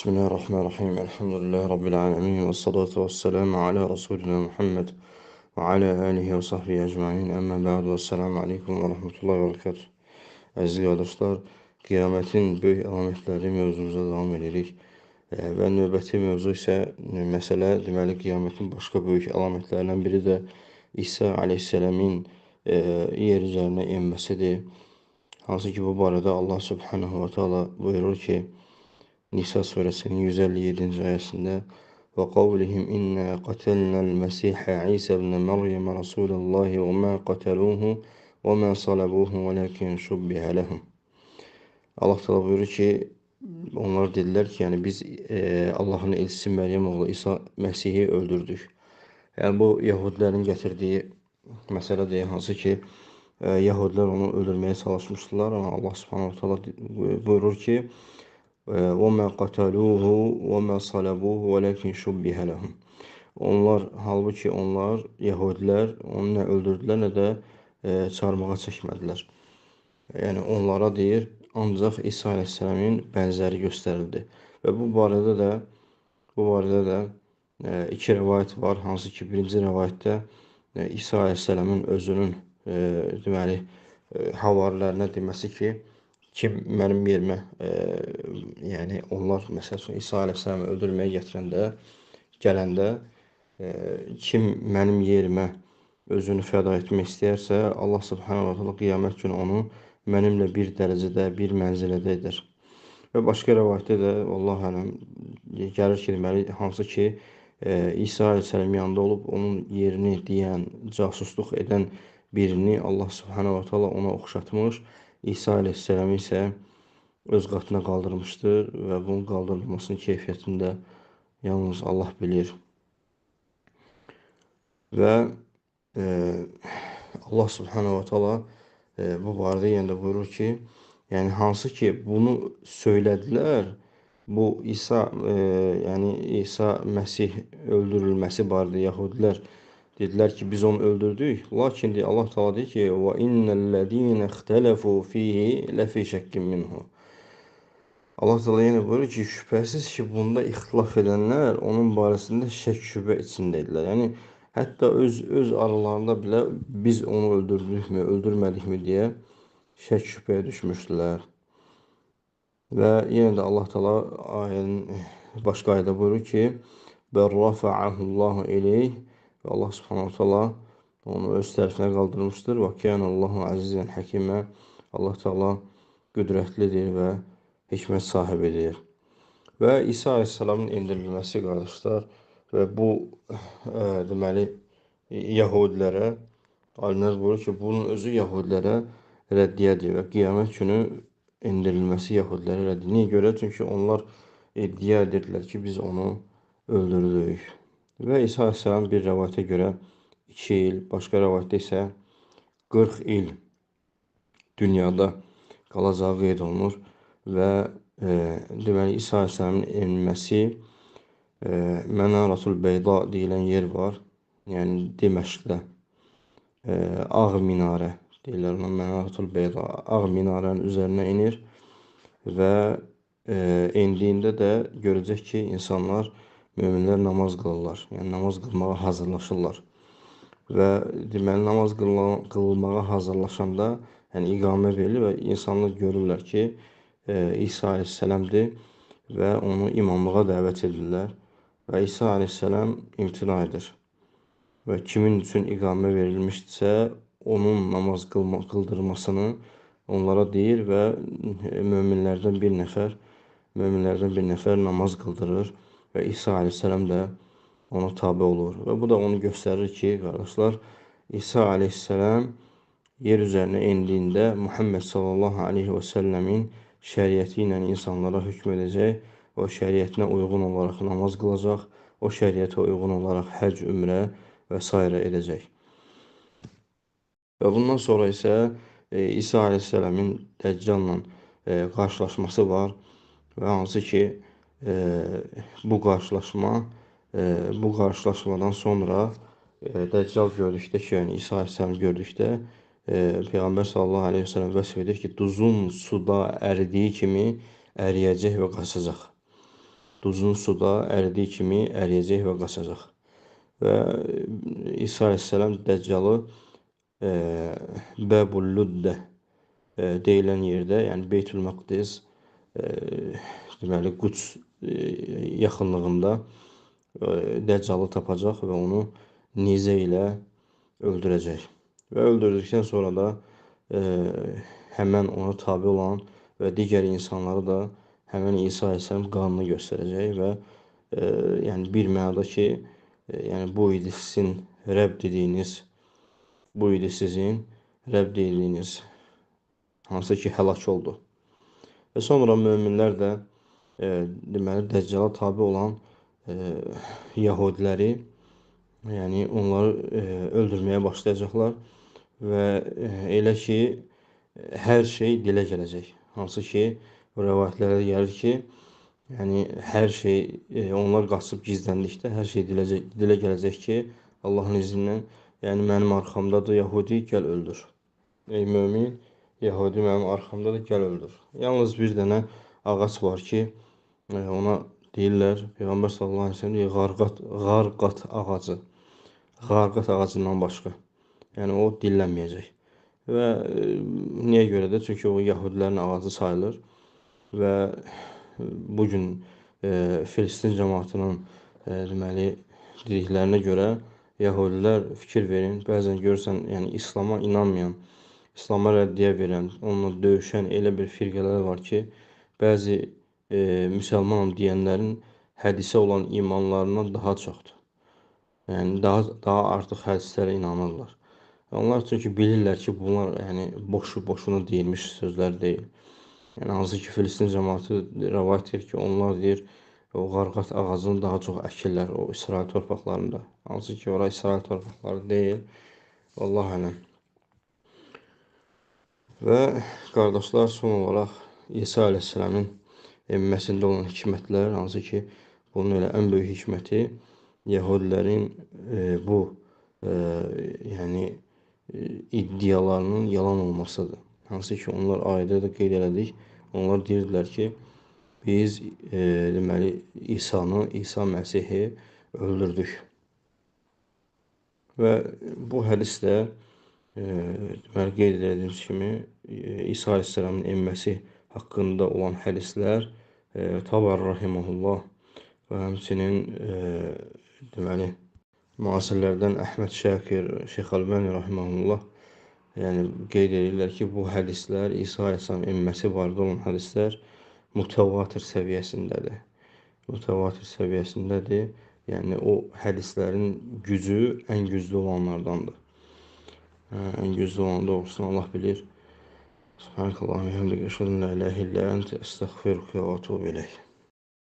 Bismillahirrahmanirrahim. Elhamdülillahi Rabbil alemin. Ve salatu ve selamu ala Resulina Muhammed ve ala alihi ve sahbihi ecmain. Əmmə bə'd və selamu aleykum və rəhmətullahi və bərəkatuh. Əziz qardaşlar, qiyamətin böyük əlamətləri mövzumuza davam edirik. Və növbəti mövzu isə məsələ, deməli, qiyamətin başqa böyük əlamətlərindən biri də İsa aleyhisseləmin yer üzərinə enməsidir. Hansı ki, bu barədə Allah subhanahu wa ta'ala buyurur ki, Nisa suresinin 157. ayəsində və qavlihim inna qatalnal məsihə İsa ibn Məryəm Rasulullahi və mə qataluhu və mə salabuhu və lakin şubbihə ləhum. Allah təala buyurur ki, onlar dedilər ki, yəni biz Allahın elçisi Məryəm oğlu İsa Məsihi öldürdük. Yəni bu Yahudilərin gətirdiyi məsələdir, hansı ki, Yahudilər onu öldürməyə çalışmışdılar, amma Allah subhanahu ta'ala buyurur ki, وَمَا قَتَلُوهُ وَمَا صَلَبُوهُ وَلَكِنْ شُبِّهَ لَهُمْ. Onlar, halbuki onlar, Yahudilər, onu nə öldürdülər, nə də çarmıha çəkmədilər. Yəni onlara deyir, ancaq İsa aleyhisseləmin bənzəri göstərildi. Və bu barədə də iki rəvayət var, hansı ki, birinci rəvayətdə İsa aleyhisseləmin özünün deməli, havarilərinə deməsi ki, kim mənim yerimə, yəni onlar məsəl üçün İsa aleyhisselamı öldürməyə gələndə, kim mənim yerimə özünü fəda etmək istəyərsə, Allah subhanahu wa ta'ala qiyamət günü onu mənimlə bir dərəcədə, bir mənzilədə edər. Və başqa rəvayətdə də Allah ələm gəlir ki, deməli, hansı ki, İsa aleyhisselam yanında olub, onun yerini deyən, casusluq edən birini Allah subhanahu wa ta'ala ona oxşatmış, İsa aleyhisselamı isə öz qatına qaldırmışdır və bunun qaldırılmasının keyfiyyətini də yalnız Allah bilir. Və Allah subhanahu wa ta'ala bu barədə yenə də buyurur ki, yəni hansı ki bunu söylədilər, bu İsa, yəni İsa Məsih öldürülməsi barədə Yahudilər dedilər ki, biz onu öldürdük. Lakin Allah Teala deyir ki, və innellezine ixtelefu fihi lefi şekkin minhu. Allah Teala yenə buyurur ki, şübhəsiz ki, bunda ixtilaf edənlər onun barəsində şək şübhə içindəydilər. Yəni hətta öz aralarında belə biz onu öldürdükmü, öldürmədikmi deyə şək şübhəyə düşmüşdülər. Və yenə də Allah Teala ayənin başqa ayədə buyurur ki, "Bər rafa'ahullahu ileyh." Və Allah subhanahu ta'ala onu öz tərəfinə qaldırmışdır. Və kânallahu əzizən həkimə. Allah Teala qüdrətlidir və hikmət sahibidir. Və İsa aleyhisselamın endirilməsi, qardaşlar, və bu deməli Yahudilərə, alimlər buyurur ki, bunun özü Yahudilərə rəddiyədir və qiyamət günü endirilməsi Yahudilərə rəddiyə. Niyə görə? Çünki onlar iddia edirdilər ki, biz onu öldürdük. Və İsa aleyhisselam bir rəvayətə görə 2 il, başqa rəvayətdə isə 40 il dünyada qalacağı qeyd olunur və deməli İsa aleyhisselamın enilməsi Mənaratul Beyda deyilən yer var, yəni Diməşqdə Ağ minarə deyirlər ona, Mənaratul Beyda, Ağ minarənin üzərinə enir və endiyində də görəcək ki, insanlar, möminlər namaz qılırlar, yəni namaz qılmağa hazırlaşırlar. Və deməli, namaz qılmağa hazırlaşanda, yəni iqamə verilir və insanlar görürlər ki, İsa aleyhisselamdır və onu imamlığa dəvət edirlər. Və İsa aleyhisselam imtina edir. Və kimin üçün iqamə verilmişdirsə, onun namaz qıldırmasını onlara deyir və möminlərdən bir nəfər namaz qıldırır. Və İsa aleyhisselam da ona tabi olur. Və bu da onu göstərir ki, qardaşlar, İsa aleyhisselam yer üzərinə endiyində Muhammed sallallahu aleyhi və səlləmin şəriəti ilə insanlara hökm edəcək, o şəriətinə uyğun olaraq namaz qılacaq, o şəriətə uyğun olaraq həc, ümrə və s. edəcək. Və bundan sonra isə İsa aleyhisselamın Dəccalla qarşılaşması var və hansı ki, bu qarşılaşmadan sonra Dəccal gördükdə ki, yəni İsa aleyhisselam gördükdə Peyğəmbər sallallahu aleyhi ve sellem vəsf edir ki, duzun suda əridiyi kimi əriyəcək və qaçacaq. duzlu suda əridiyi kimi əriyəcək və qaçacaq. Və İsa əleyhissalam Dəccalı Bəbul-Luddə deyilən yerdə, yəni Beytül-Məqdis, deməli Quds yaxınlığında Dəccalı tapacaq və onu nizə ilə öldürəcək. Və öldürdükdən sonra da həmən ona tabi olan və digər insanları da həmən İsa əleyhissalam qanını göstərəcək və yəni bir mənada ki, yəni bu idi sizin Rəbb dediyiniz, hansı ki həlak oldu. Və sonra möminlər də deməli Dəccala tabi olan Yahudiləri, yəni onları öldürməyə başlayacaqlar və elə ki hər şey dilə gələcək. Hansı ki rəvayətlərdə gəlir ki, yəni hər şey onlar qaçıb gizləndikdə hər şey dilə gələcək ki, Allahın izni ilə, yəni mənim arxamdadır Yahudi, gəl öldür. Ey mömin, Yahudi mənim arxamdadır, gəl öldür. Yalnız bir dənə ağac var ki, ona deyirlər, Peyğəmbər sallallahu əleyhi və səlləm deyir, Qarqat ağacından başqa. Yəni o dillənməyəcək. Və niyə görə də? Çünki o Yahudilərin ağacı sayılır və bugün Filistin cəmaatının deməli dediklərinə görə Yahudilər fikir verin, bəzən görürsən, yəni İslama inanmayan, İslama rəddiyə verən, onunla döyüşən elə bir firqələr var ki, bəzi müsəlmanam deyənlərin hədisə olan imanlarından daha çoxdur. Yəni daha artıq hədislərə inanırlar. Onlar çünki bilirlər ki, bunlar yəni boşuna deyilmiş sözlər deyil. Yəni hansı ki Filistin cəmaatı rəvayət edir ki, onlar deyir o qarqat ağacını daha çox əkirlər o İsrail torpaqlarında. Hansı ki ora İsrail torpaqları deyil. Vallahu ələm. Və qardaşlar, son olaraq İsa əleyhissalamın emməsində olan hikmətlər, hansı ki bunun elə ən böyük hikməti Yahudilərin bu yəni iddialarının yalan olmasıdır. Hansı ki onlar ayədə də qeyd elədik. Onlar deyirdilər ki, biz deməli İsa Məsihi öldürdük. Və bu hədis də deməli qeyd edildiyimiz kimi İsa əleyhissalamın emməsi haqqında olan hədislər Tabar rahimehullah və həmçinin deməli müasirlərdən Əhməd Şakir, Şeyx Əlbani rahimehullah yəni qeyd edirlər ki, bu hədislər İsa əleyhissalamın emməsi barədə olan hədislər mütəvatir səviyyəsindədir. Mütəvatir səviyyəsindədir. Yəni o hədislərin gücü ən güclü olanlardandır. Ən güclü olan doğrusunu Allah bilir. Subhanakallahumma və bihamdika, əşhədu an la ilaha illa ente, estəğfiruke və etûbü ileyk.